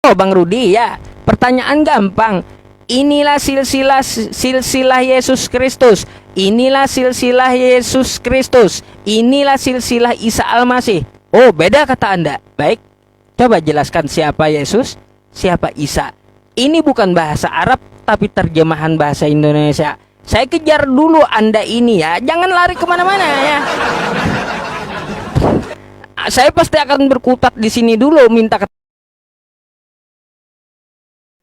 kok Bang Rudi ya. Pertanyaan gampang. Inilah silsilah Yesus Kristus. Inilah silsilah Yesus Kristus. Inilah silsilah Isa Al-Masih. Oh, beda kata Anda. Baik, coba jelaskan siapa Yesus, siapa Isa. Ini bukan bahasa Arab, tapi terjemahan bahasa Indonesia. Saya kejar dulu Anda ini ya. Jangan lari kemana-mana ya. Saya pasti akan berkutat di sini dulu, minta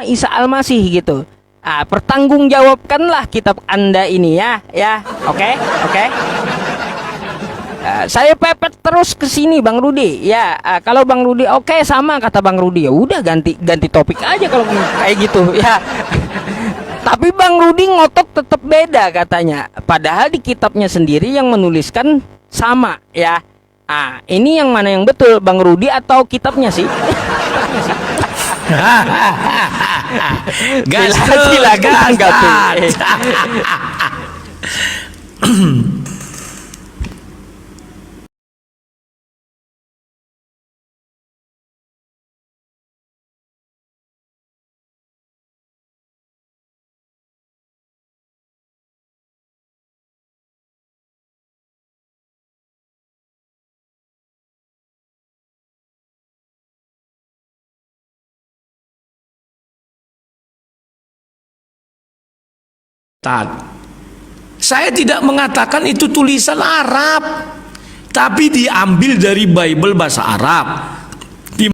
Isa Al-Masih gitu. Pertanggungjawabkanlah kitab Anda ini ya, oke. Saya pepet terus ke sini Bang Rudi, ya. Kalau Bang Rudi oke, sama kata Bang Rudi, ya udah ganti topik aja kalau kayak gitu, ya. Tapi Bang Rudi ngotot tetap beda katanya. Padahal di kitabnya sendiri yang menuliskan sama, ya. Ini yang mana yang betul, Bang Rudi atau kitabnya sih? Silakan tanggapi. Saya tidak mengatakan itu tulisan Arab, tapi diambil dari Bible bahasa Arab. Di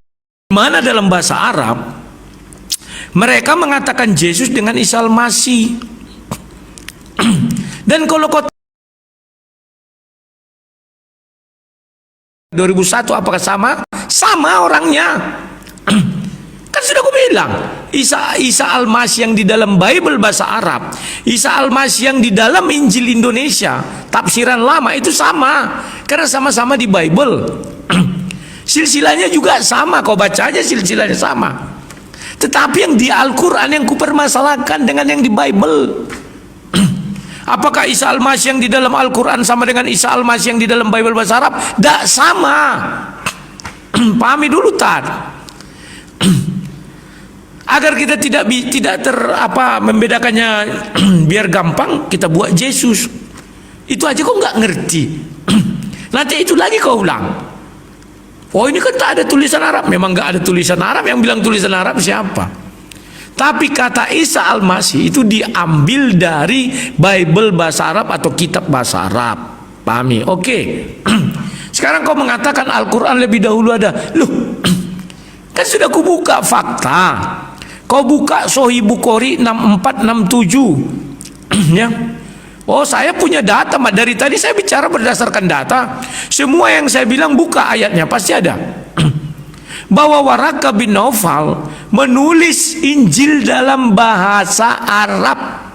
mana dalam bahasa Arab mereka mengatakan Yesus dengan Isa Al-Masih. Dan kalau kau 2001 apakah sama? Sama orangnya. Kan sudah aku bilang, Isa Al-Masih yang di dalam Bible bahasa Arab, Isa Al-Masih yang di dalam Injil Indonesia tafsiran lama itu sama, karena sama-sama di Bible. Silsilahnya juga sama, kau baca aja silsilahnya sama. Tetapi yang di Al-Quran yang kupermasalahkan dengan yang di Bible. Apakah Isa Al-Masih yang di dalam Al-Quran sama dengan Isa Al-Masih yang di dalam Bible bahasa Arab? Tidak sama. Pahami dulu agar kita tidak membedakannya biar gampang, kita buat Yesus. Itu aja kok nggak ngerti. Nanti itu lagi kau ulang. Oh, ini kan tak ada tulisan Arab. Memang nggak ada tulisan Arab. Yang bilang tulisan Arab siapa? Tapi kata Isa Al-Masih itu diambil dari Bible bahasa Arab atau kitab bahasa Arab. Pahami? Oke. Sekarang kau mengatakan Al-Quran lebih dahulu ada. Loh, kan sudah kubuka fakta. Kau buka Sahih Bukhari 6467. Ya. Oh, saya punya data, dari tadi saya bicara berdasarkan data. Semua yang saya bilang buka ayatnya pasti ada. Bahwa Waraka bin Naufal menulis Injil dalam bahasa Arab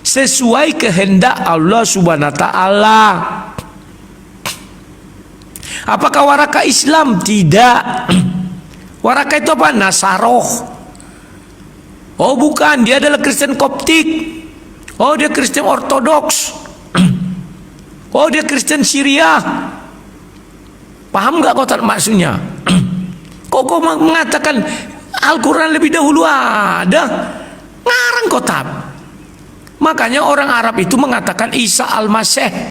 sesuai kehendak Allah Subhanahu wa taala. Apakah Waraka Islam? Tidak. Waraka itu apa? Nasaroh. Oh bukan, dia adalah Kristen Koptik. Oh dia Kristen Ortodoks. Oh dia Kristen Syria. Paham nggak kau maksudnya? Kok kau mengatakan Al-Quran lebih dahulu ada? Ngarang kau tak? Makanya orang Arab itu mengatakan Isa Al-Masih.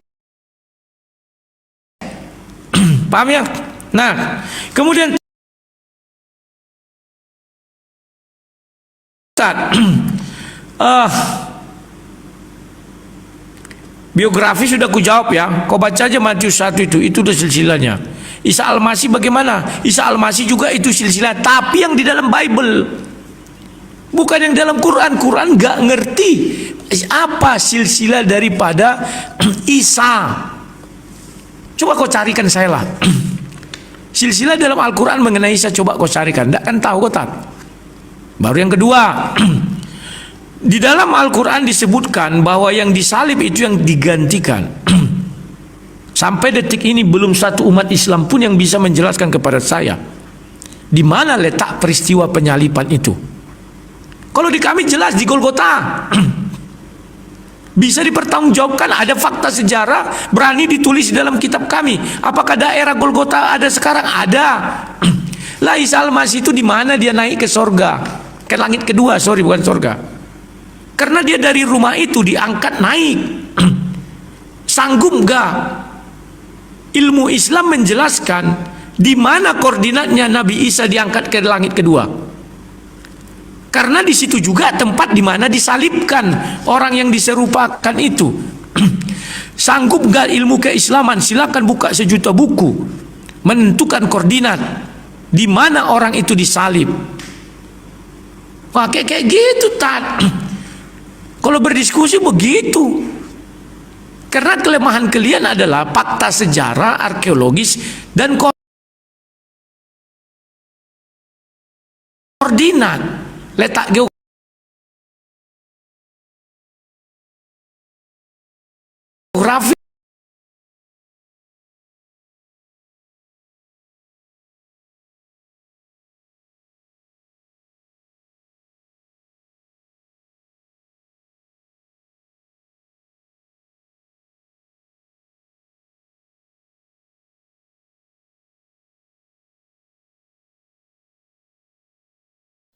Paham ya? Nah, kemudian biografi sudah kujawab ya. Kau baca aja Matius 1 itu udah silsilahnya. Isa Al-Masih bagaimana? Isa Al-Masih juga itu silsilah, tapi yang di dalam Bible, bukan yang dalam Quran. Quran gak ngerti apa silsilah daripada Isa. Coba kau carikan saya lah. Silsilah dalam Al-Quran mengenai Isa, coba kau carikan. Tidak kan tahu kau tak? Baru yang kedua, di dalam Al-Quran disebutkan bahwa yang disalib itu yang digantikan. Sampai detik ini belum satu umat Islam pun yang bisa menjelaskan kepada saya di mana letak peristiwa penyaliban itu. Kalau di kami jelas di Golgota. Bisa dipertanggungjawabkan, ada fakta sejarah berani ditulis di dalam kitab kami. Apakah daerah Golgota ada sekarang? Ada. Lah Isa Al-Masih itu di mana dia naik ke sorga? Ke langit kedua, sorry bukan sorga. Karena dia dari rumah itu diangkat naik. Sanggup gak ilmu Islam menjelaskan di mana koordinatnya Nabi Isa diangkat ke langit kedua? Karena di situ juga tempat di mana disalibkan orang yang diserupakan itu. Sanggup gak ilmu keislaman? Silakan buka sejuta buku menentukan koordinat di mana orang itu disalib. Wah, kayak gitu Tad. Kalau berdiskusi begitu. Karena kelemahan kalian adalah fakta sejarah, arkeologis, dan koordinat, letak geografi.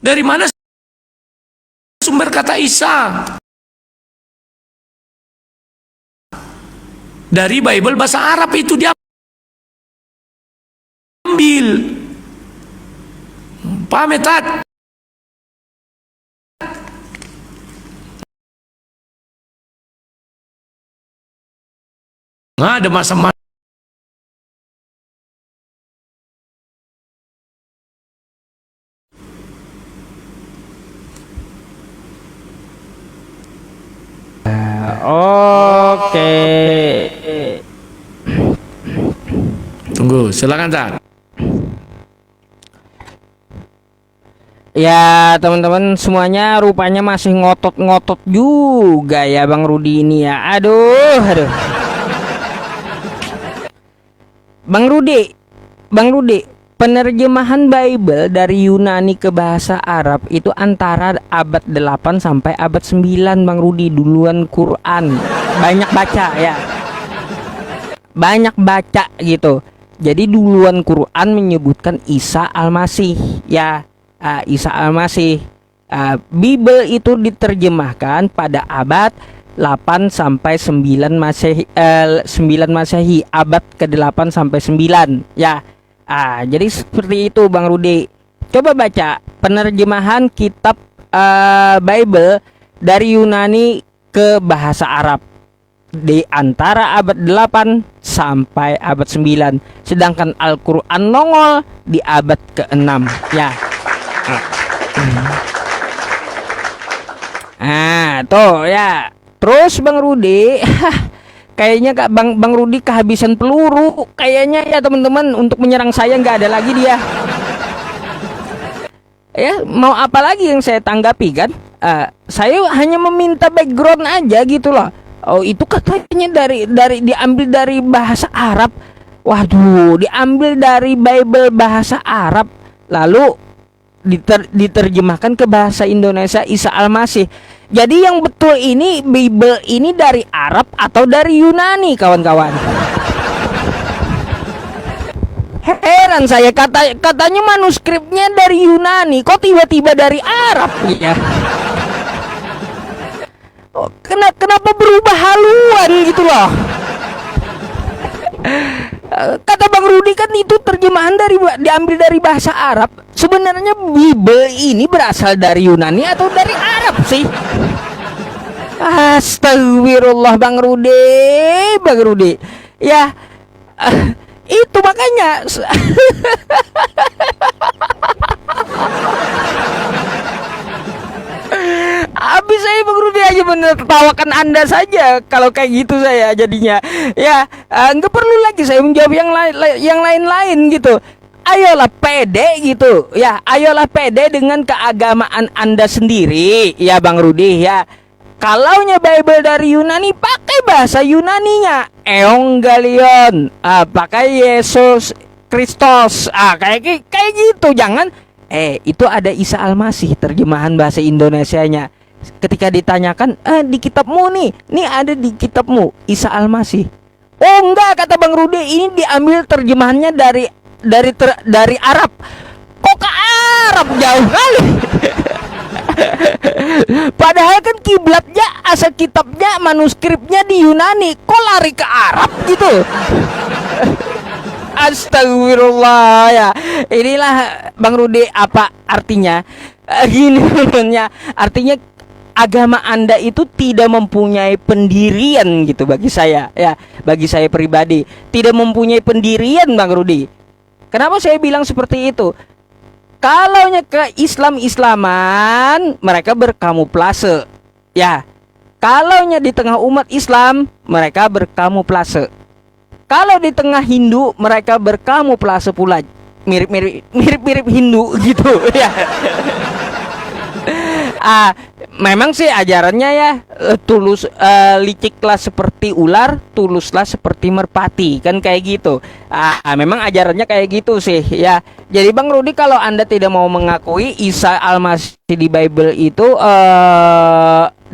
Dari mana sumber kata Isa? Dari Bible bahasa Arab itu diambil. Paham ya, Tat? Nah, ada masa-masa Oke. Tunggu, silakan Tat. Ya teman-teman semuanya rupanya masih ngotot-ngotot juga ya Bang Rudi ini ya. Aduh. Bang Rudi, penerjemahan Bible dari Yunani ke bahasa Arab itu antara abad 8 sampai abad 9 Bang Rudi. Duluan Quran. Banyak baca ya. Banyak baca gitu. Jadi duluan Quran menyebutkan Isa Al-Masih ya. Isa Al-Masih. Bible itu diterjemahkan pada abad 8 sampai 9 Masehi, 9 Masehi, abad ke-8 sampai 9 ya. Jadi seperti itu Bang Rudi. Coba baca penerjemahan kitab Bible dari Yunani ke bahasa Arab di antara abad 8 sampai abad 9. Sedangkan Al-Qur'an nongol di abad ke-6 ya. Tuh ya. Terus Bang Rudi, kayaknya Bang Rudi kehabisan peluru. Kayaknya ya teman-teman, untuk menyerang saya nggak ada lagi dia. Ya, mau apa lagi yang saya tanggapi kan? Saya hanya meminta background aja gitu loh. Oh, itu katanya dari diambil dari bahasa Arab. Waduh, diambil dari Bible bahasa Arab. Lalu diterjemahkan ke bahasa Indonesia Isa Al-Masih. Jadi yang betul ini Bible ini dari Arab atau dari Yunani kawan-kawan? Heran saya, katanya manuskripnya dari Yunani, kok tiba-tiba dari Arab ya? Oh, kenapa berubah haluan gitu loh? Kata Bang Rudi kan itu terjemahan diambil dari bahasa Arab. Sebenarnya Bible ini berasal dari Yunani atau dari Arab sih? Astagfirullah Bang Rudi. Ya, itu makanya. Habis saya Bang Rudi aja menertawakan Anda saja kalau kayak gitu saya jadinya. Ya, nggak perlu lagi saya menjawab yang lain-lain gitu. Ayolah pede gitu. Ya, ayolah pede dengan keagamaan Anda sendiri ya Bang Rudi ya. Kalaunya Bible dari Yunani, pakai bahasa Yunaninya. Evangelion, pakai Yesus Kristus. Kayak gitu. Jangan itu ada Isa Al-Masih, terjemahan bahasa Indonesianya. Ketika ditanyakan, di kitabmu nih ada di kitabmu Isa Al-Masih. Oh enggak, kata Bang Rudi, ini diambil terjemahannya dari Arab. kok ke Arab jauh kali. Padahal kan kiblatnya, asal kitabnya, manuskripnya di Yunani, kok lari ke Arab gitu. Astagfirullah ya. Inilah Bang Rudi apa artinya? Gini namanya. Artinya agama Anda itu tidak mempunyai pendirian gitu bagi saya ya. Bagi saya pribadi tidak mempunyai pendirian Bang Rudi. Kenapa saya bilang seperti itu? Kalaunya ke Islaman, mereka berkamuflase. Ya. Kalaunya di tengah umat Islam, mereka berkamuflase. Kalau di tengah Hindu, mereka berkamuflase pula. Mirip-mirip Hindu gitu ya. Memang sih ajarannya ya tulus, liciklah seperti ular, tuluslah seperti merpati, kan kayak gitu. Memang ajarannya kayak gitu sih ya. Jadi Bang Rudi, kalau Anda tidak mau mengakui Isa Al-Masih di Bible itu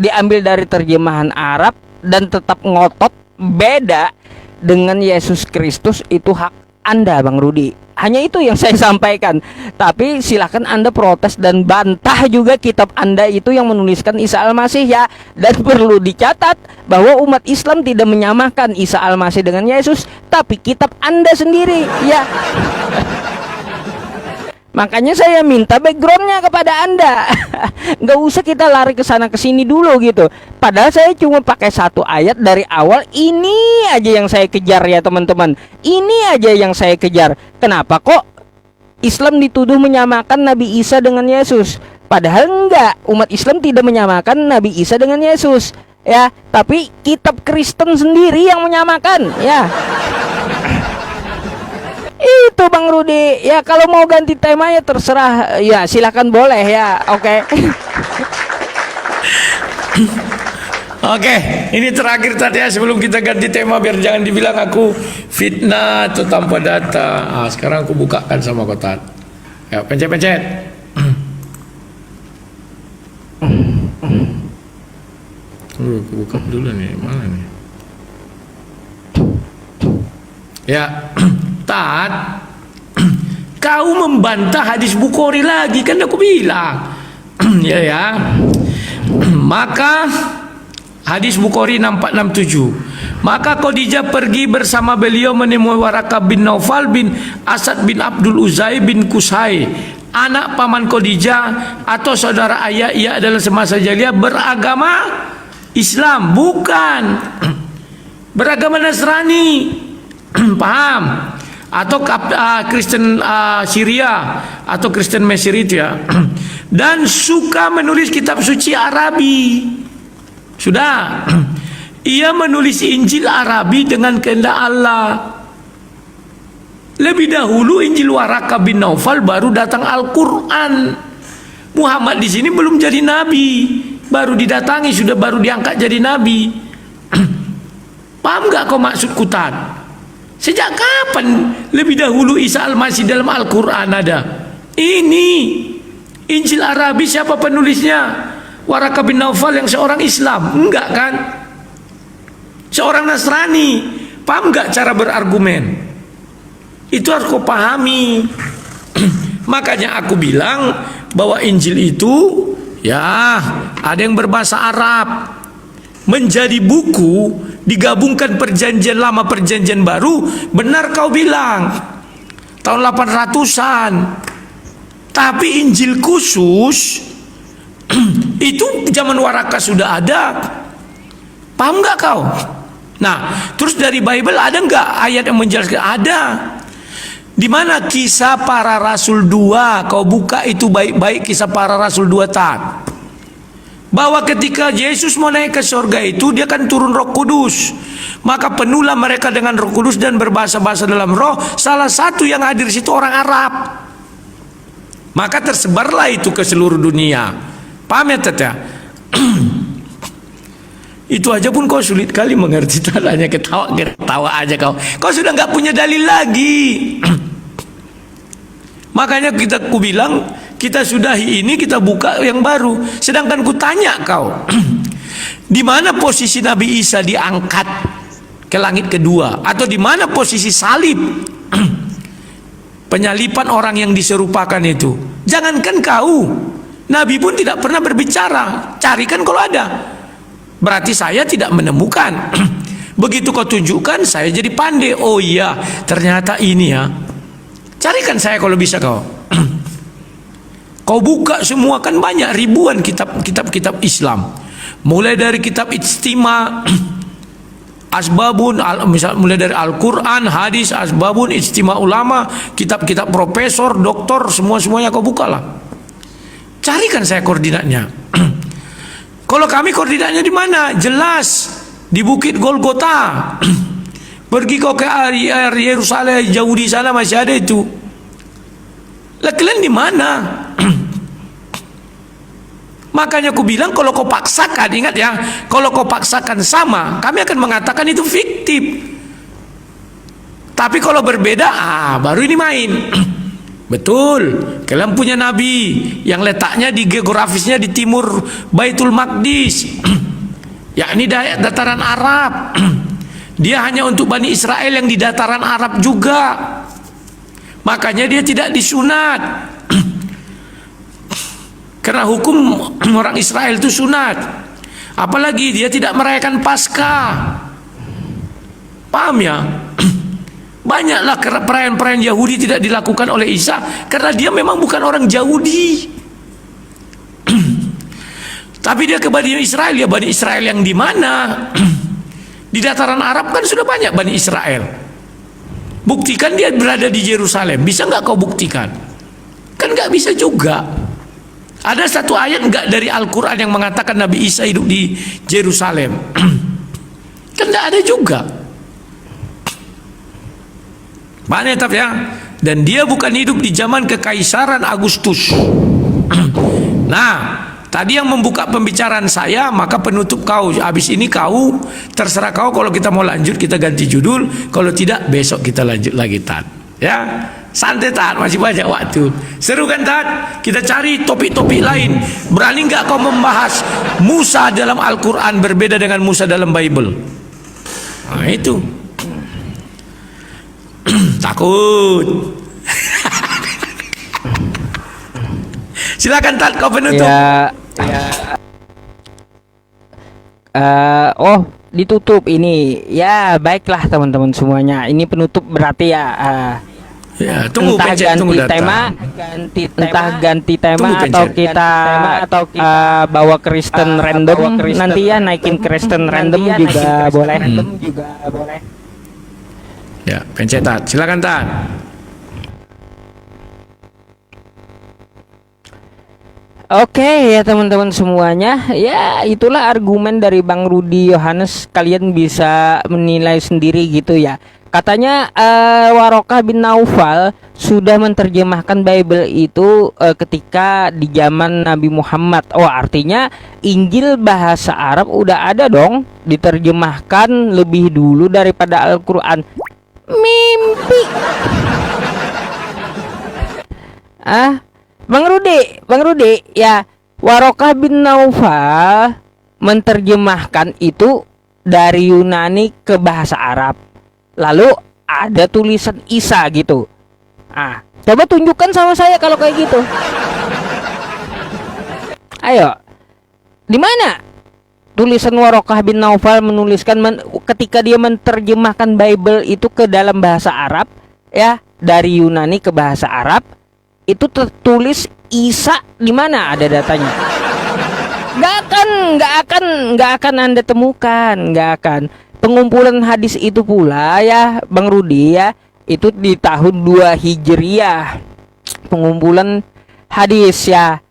diambil dari terjemahan Arab dan tetap ngotot beda dengan Yesus Kristus, itu hak Anda Bang Rudi. Hanya itu yang saya sampaikan. Tapi silakan Anda protes dan bantah juga kitab Anda itu yang menuliskan Isa Al-Masih ya. Dan perlu dicatat bahwa umat Islam tidak menyamakan Isa Al-Masih dengan Yesus, tapi kitab Anda sendiri ya. Makanya saya minta backgroundnya kepada Anda. Nggak usah kita lari ke sana ke sini dulu gitu. Padahal saya cuma pakai satu ayat dari awal. Ini aja yang saya kejar ya teman-teman. Ini aja yang saya kejar. Kenapa kok Islam dituduh menyamakan Nabi Isa dengan Yesus? Padahal enggak. Umat Islam tidak menyamakan Nabi Isa dengan Yesus ya. Tapi kitab Kristen sendiri yang menyamakan ya. Itu Bang Rudi ya. Kalau mau ganti temanya terserah ya, silakan boleh ya. Oke. Oke, ini terakhir tadi ya, sebelum kita ganti tema biar jangan dibilang aku fitnah atau tanpa data. Sekarang aku bukakan sama kotak. Ya, pencet-pencet. Aku buka dulu nih, mana nih? Ya. Tat, kau membantah hadis Bukhari lagi, kan aku bilang. ya. Maka hadis Bukhari 6467. Maka Khadijah pergi bersama beliau menemui Waraqah bin Naufal bin Asad bin Abdul Uzai bin Kusai, anak paman Khadijah atau saudara ayah. Ia adalah semasa jahiliyah beragama Islam, bukan beragama Nasrani. Paham? Atau Kristen Syria atau Kristen Mesir itu ya. Dan suka menulis kitab suci Arabi. Sudah. Ia menulis Injil Arabi dengan kehendak Allah. Lebih dahulu Injil Waraqah bin Naufal, baru datang Al-Quran. Muhammad di sini belum jadi nabi, baru didatangi, sudah baru diangkat jadi nabi. Paham gak kau maksudku Tan? Sejak kapan lebih dahulu Isa Al-Masih dalam Al-Quran ada? Ini Injil Arabi, siapa penulisnya? Waraqah bin Naufal yang seorang Islam? Enggak kan? Seorang Nasrani. Paham enggak cara berargumen? Itu harus kau pahami. Makanya aku bilang bahwa Injil itu ya ada yang berbahasa Arab, menjadi buku, digabungkan perjanjian lama perjanjian baru. Benar kau bilang tahun 800-an. Tapi Injil khusus itu zaman Waraqah sudah ada. Paham nggak kau? Nah, terus dari Bible ada nggak ayat yang menjelaskan? Ada. Di mana Kisah Para Rasul 2? Kau buka itu baik-baik, Kisah Para Rasul 2 Tan. Bahwa ketika Yesus mau naik ke surga itu, dia kan turun Roh Kudus. Maka penuhlah mereka dengan Roh Kudus dan berbahasa-bahasa dalam roh. Salah satu yang hadir situ orang Arab. Maka tersebarlah itu ke seluruh dunia. Paham ya Tete? Itu aja pun kau sulit kali mengerti. Tanya ketawa aja kau. Kau sudah nggak punya dalil lagi. Makanya ku bilang, kita sudahi ini, kita buka yang baru. Sedangkan ku tanya kau, di mana posisi Nabi Isa diangkat ke langit kedua? Atau di mana posisi salib? penyalipan orang yang diserupakan itu. Jangankan kau, Nabi pun tidak pernah berbicara. Carikan kalau ada. Berarti saya tidak menemukan. Begitu kau tunjukkan, saya jadi pandai. Oh iya, ternyata ini ya. Carikan saya kalau bisa kau. Kau buka semua, kan banyak ribuan kitab Islam. Mulai dari kitab Ijtima, Asbabun, misal mulai dari Al-Quran, hadis, Asbabun, Ijtima ulama, kitab-kitab profesor, doktor, semuanya kau bukalah. Carikan saya koordinatnya. Kalau kami koordinatnya di mana? Jelas di Bukit Golgota. Pergi kau ke Yerusalem, jauh di sana masih ada itu. Lah kalian di mana? Makanya aku bilang kalau kau paksakan, ingat ya, kalau kau paksakan sama, kami akan mengatakan itu fiktif. Tapi kalau berbeda, baru ini main. Betul, kalian punya nabi yang letaknya di geografisnya di timur Baitul Maqdis, yakni dataran Arab. Dia hanya untuk Bani Israel yang di dataran Arab juga. Makanya dia tidak disunat. Karena hukum orang Israel itu sunat. Apalagi dia tidak merayakan Paskah. Paham ya? Banyaklah perayaan-perayaan Yahudi tidak dilakukan oleh Isa karena dia memang bukan orang Yahudi. Tapi dia ke Bani Israel, ya Bani Israel yang di mana? Di dataran Arab kan sudah banyak Bani Israel. Buktikan dia berada di Yerusalem. Bisa nggak kau buktikan? Kan nggak bisa juga. Ada satu ayat enggak dari Al-Quran yang mengatakan Nabi Isa hidup di Yerusalem? Kan enggak ada juga. Mana tetap ya? Dan dia bukan hidup di zaman kekaisaran Agustus. Nah, tadi yang membuka pembicaraan saya, maka penutup kau. Habis ini kau, terserah kau. Kalau kita mau lanjut kita ganti judul. Kalau tidak besok kita lanjut lagi, Tat. Ya, santai Tat, masih banyak waktu. Seru kan Tat? Kita cari topik-topik lain. Berani nggak kau membahas Musa dalam Al-Quran berbeda dengan Musa dalam Bible? Nah itu. Takut. Silakan Tat, kau penutup. Oh, ditutup ini. Ya, baiklah teman-teman semuanya. Ini penutup berarti ya. Ya, tunggu entah pencet, tunggu ganti tema, entah ganti tema atau kita bawa Kristen random nanti ya, naikin Kristen random juga boleh. Ya, pencet Tat. Silakan Tat. Oke ya teman-teman semuanya, ya itulah argumen dari Bang Rudi Yohanes. Kalian bisa menilai sendiri gitu ya. Katanya Warokah bin Naufal sudah menerjemahkan Bible itu ketika di zaman Nabi Muhammad. Oh, artinya Injil bahasa Arab udah ada dong, diterjemahkan lebih dulu daripada Al-Quran. Mimpi. Bang Rudi, ya Warokah bin Naufal menerjemahkan itu dari Yunani ke bahasa Arab. Lalu ada tulisan Isa gitu. Coba tunjukkan sama saya kalau kayak gitu. Ayo, di mana tulisan Warokah bin Naufal menuliskan ketika dia menerjemahkan Bible itu ke dalam bahasa Arab, ya dari Yunani ke bahasa Arab? Itu tertulis Isa, di mana ada datanya? Nggak akan Anda temukan, nggak akan. Pengumpulan hadis itu pula ya Bang Rudi ya, itu di tahun 2 Hijriah. Pengumpulan hadis ya.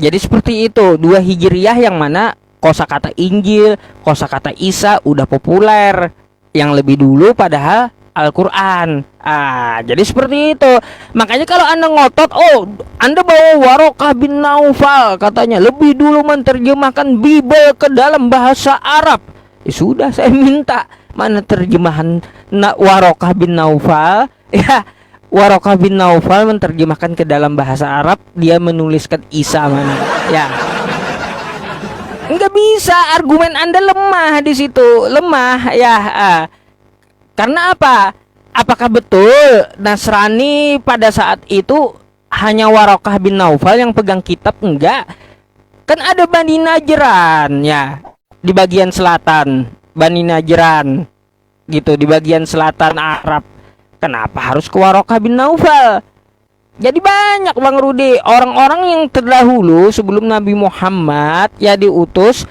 Jadi seperti itu, 2 Hijriah yang mana kosakata Injil, kosakata Isa udah populer yang lebih dulu padahal Al-Quran. Jadi seperti itu. Makanya kalau Anda ngotot, Anda bawa Warokah bin Naufal katanya lebih dulu menerjemahkan Bible ke dalam bahasa Arab. Ya sudah, saya minta mana terjemahan Warokah bin Naufal. Ya, Warokah bin Naufal menerjemahkan ke dalam bahasa Arab, dia menuliskan Isa mana? Ya. Enggak bisa, argumen Anda lemah di situ, lemah ya. Karena apa? apakah betul Nasrani pada saat itu hanya Warokah bin Naufal yang pegang kitab? Enggak. Kan ada Bani Najran ya di bagian selatan, Bani Najran gitu di bagian selatan Arab. Kenapa harus ke Warokah bin Naufal? Jadi banyak Bang Rudi orang-orang yang terdahulu sebelum Nabi Muhammad ya diutus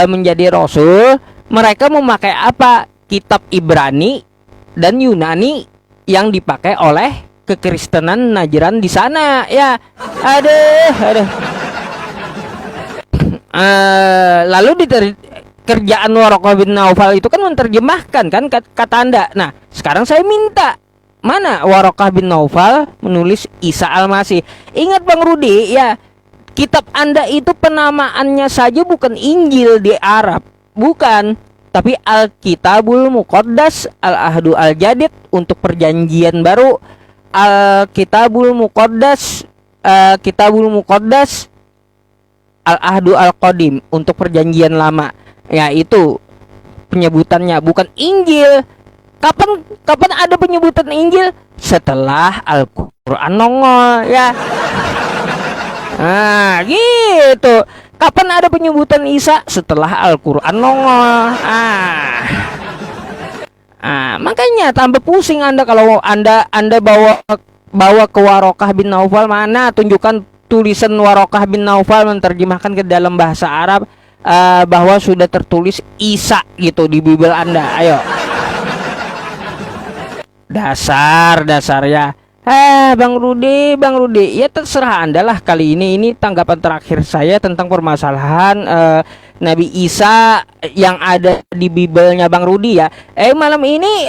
menjadi rasul, mereka memakai apa? Kitab Ibrani dan Yunani yang dipakai oleh kekristenan Najran di sana ya. Aduh. Lalu kerjaan Warokah bin Naufal itu kan menerjemahkan kan kata Anda. Nah, sekarang saya minta mana Warokah bin Naufal menulis Isa Al-Masih. Ingat Bang Rudi ya, kitab Anda itu penamaannya saja bukan Injil di Arab, bukan, tapi Alkitabul Muqaddas, Al-Ahdu Al-Jadid untuk perjanjian baru, Alkitabul Muqaddas, Kitabul Muqaddas, Al-Ahdu Al-Qadim untuk perjanjian lama. Ya itu penyebutannya, bukan Injil. Kapan ada penyebutan Injil? Setelah Al-Quran nongol ya. Nah gitu. Kapan ada penyebutan Isa? Setelah Al-Quran nongol. Makanya tambah pusing Anda kalau Anda bawa ke Warokah bin Naufal. Mana tunjukkan tulisan Warokah bin Naufal menerjemahkan ke dalam bahasa Arab bahwa sudah tertulis Isa gitu di Bible Anda. Ayo. Dasarnya Bang Rudi, ya terserah Anda lah kali ini. Ini tanggapan terakhir saya tentang permasalahan Nabi Isa yang ada di Bible-nya Bang Rudi ya. Malam ini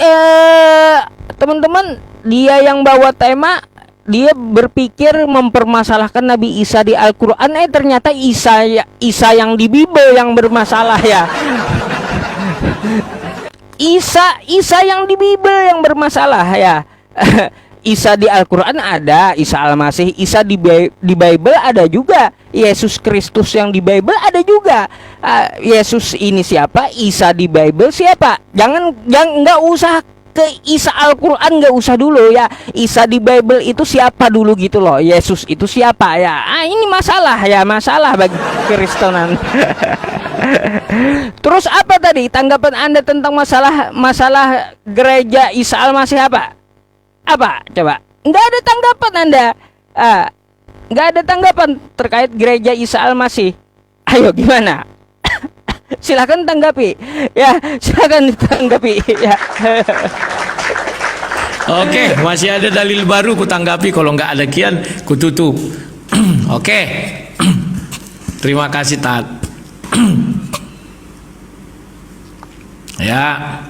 teman-teman, dia yang bawa tema, dia berpikir mempermasalahkan Nabi Isa di Al-Quran. Ternyata Isa yang di Bible yang bermasalah ya. Isa yang di Bible yang bermasalah ya. Isa di Al-Quran ada, Isa Al-Masih. Isa di Bible ada juga. Yesus Kristus yang di Bible ada juga. Yesus ini siapa? Isa di Bible siapa? Jangan nggak usah ke Isa Al-Quran, nggak usah dulu ya. Isa di Bible itu siapa dulu gitu loh. Yesus itu siapa ya. Ini masalah bagi Kristenan. Terus apa tadi tanggapan Anda tentang masalah gereja Isa Al-Masih apa? Coba. Nggak ada tanggapan Anda. Nggak ada tanggapan terkait gereja Isa Al-Masih. Ayo gimana? Silakan tanggapi. Ya, silakan ditanggapi ya. Oke, masih ada dalil baru ku tanggapi. Kalau nggak ada kian ku tutup. Oke. Terima kasih Tat. Ya.